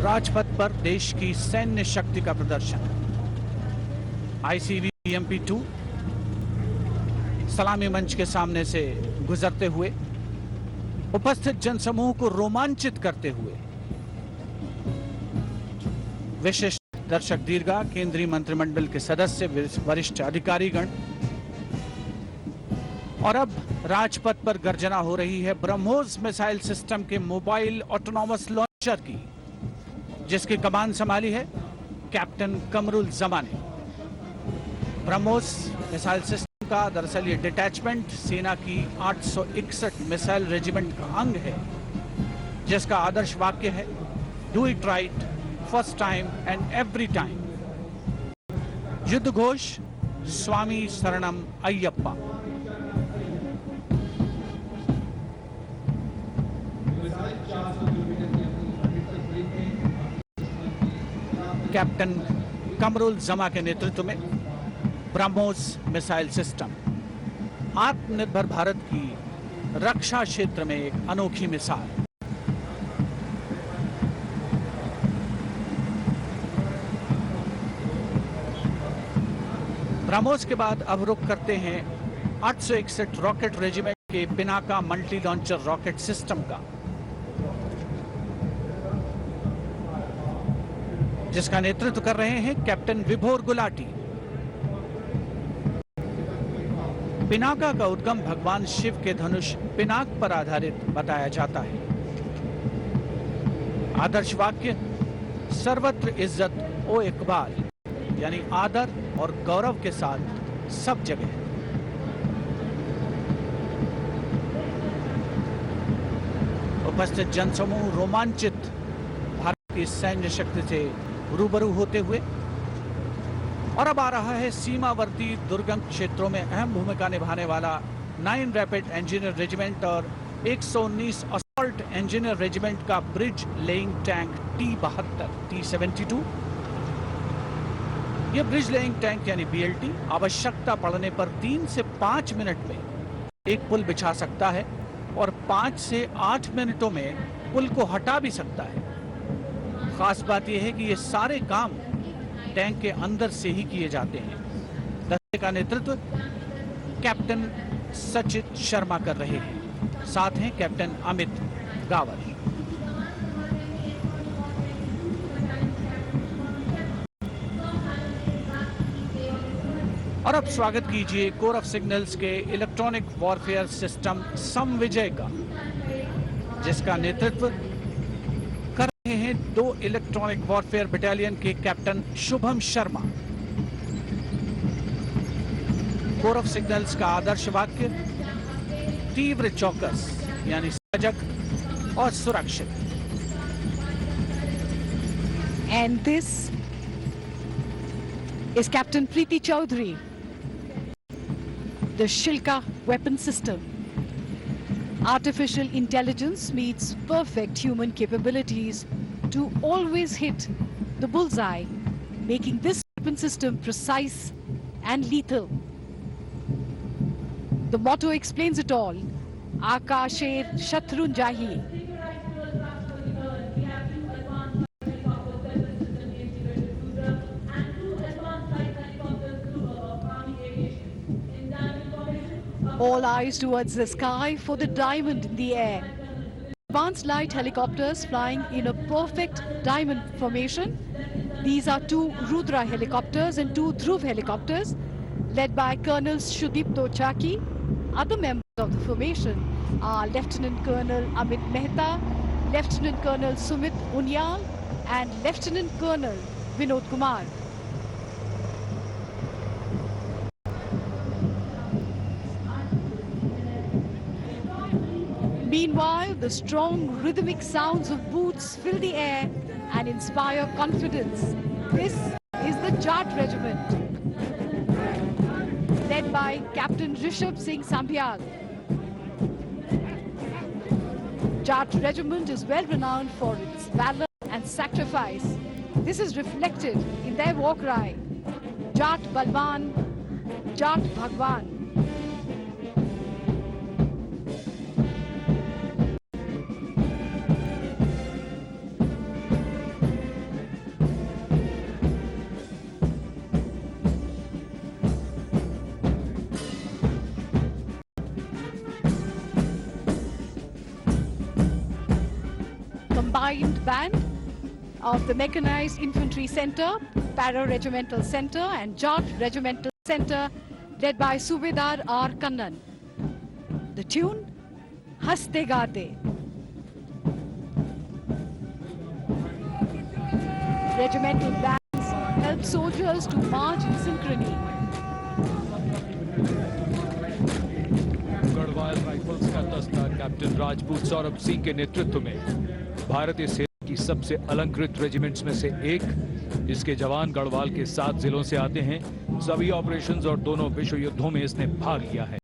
राजपथ पर देश की सैन्य शक्ति का प्रदर्शन। ICBM-P2 सलामी मंच के सामने से गुजरते हुए उपस्थित जनसमूह को रोमांचित करते हुए विशिष्ट दर्शक दीर्घा, केंद्रीय मंत्रिमंडल के सदस्य, वरिष्ठ अधिकारीगण, और अब राजपथ पर गर्जना हो रही है ब्रह्मोस मिसाइल सिस्टम के मोबाइल ऑटोनॉमस लॉन्चर की, जिसकी कमान संभाली है कैप्टन कमरुल जमा ने। ब्रह्मोस मिसाइल सिस्टम का दरअसल ये डिटैचमेंट सेना की 861 मिसाइल रेजिमेंट का अंग है, जिसका आदर्श वाक्य है do it right first time and every time. युद्ध घोष स्वामी शरणम अय्यप्पा। कैप्टन कमरुल जमा के नेतृत्व में ब्रह्मोस मिसाइल सिस्टम आत्मनिर्भर भारत की रक्षा क्षेत्र में एक अनोखी मिसाल। ब्रह्मोस के बाद अब रुख करते हैं 861 रॉकेट रेजिमेंट के Pinaka multi launcher rocket system का, जिसका नेतृत्व कर रहे हैं कैप्टन विभोर गुलाटी। पिनाका का उद्गम भगवान शिव के धनुष पिनाक पर आधारित बताया जाता है। आदर्श वाक्य सर्वत्र इज्जत ओ इकबाल, यानी आदर और गौरव के साथ सब जगह। उपस्थित जनसमूह रोमांचित भारत की सैन्य शक्ति से रूबरू होते हुए, और अब आ रहा है सीमावर्ती दुर्गम क्षेत्रों में अहम भूमिका निभाने वाला 9 रैपिड इंजीनियर रेजिमेंट और 119 असॉल्ट इंजीनियर रेजिमेंट का ब्रिज लेइंग टैंक T-72। यह ब्रिज लेइंग टैंक यानी BLT आवश्यकता पड़ने पर 3 से 5 मिनट में एक पुल बिछा सकता है और 5 से 8 मिनटों में पुल को हटा भी सकता है। खास बात यह है कि ये सारे काम टैंक के अंदर से ही किए जाते हैं। दस्ते का नेतृत्व कैप्टन सचित शर्मा कर रहे हैं, साथ हैं कैप्टन अमित गावर। और अब स्वागत कीजिए कोर ऑफ सिग्नल्स के इलेक्ट्रॉनिक वॉरफेयर सिस्टम समविजय का, जिसका नेतृत्व हैं 2 इलेक्ट्रॉनिक वॉरफेयर बटालियन के captain Shubham Sharma. Core of signals का आदर्श वाक्य तीव्र चौकस, यानी सजग और सुरक्षित। And this is Captain Preeti Chaudhary, the Shilka weapon system. Artificial intelligence meets perfect human capabilities to always hit the bullseye, making this weapon system precise and lethal. The motto explains it all: Akasher Shatrun Jahi. All eyes towards the sky for the diamond in the air. Advanced light helicopters flying in a perfect diamond formation. These are 2 Rudra helicopters and 2 Dhruv helicopters, led by Colonel Shudipto Chaki. Other members of the formation are Lieutenant Colonel Amit Mehta, Lieutenant Colonel Sumit Unyal, and Lieutenant Colonel Vinod Kumar. Meanwhile, the strong rhythmic sounds of boots fill the air and inspire confidence. This is the Jat Regiment, led by Captain Rishabh Singh Sambhyal. Jat Regiment is well renowned for its valor and sacrifice. This is reflected in their war cry, Jat Balwan, Jat Bhagwan. combined band of the Mechanized Infantry Center, Para-Regimental Center and Jat Regimental Center, led by Subedar R. Kannan. The tune, Haste Gaate. Regimental bands help soldiers to march in synchrony. Garhwal rifles का दस्ता captain Rajput Saurabh Singh के नेतृत्व में भारतीय सेना की सबसे अलंकृत रेजिमेंट्स में से एक। इसके जवान गढ़वाल के 7 जिलों से आते हैं। सभी ऑपरेशंस और दोनों विश्व युद्धों में इसने भाग लिया है।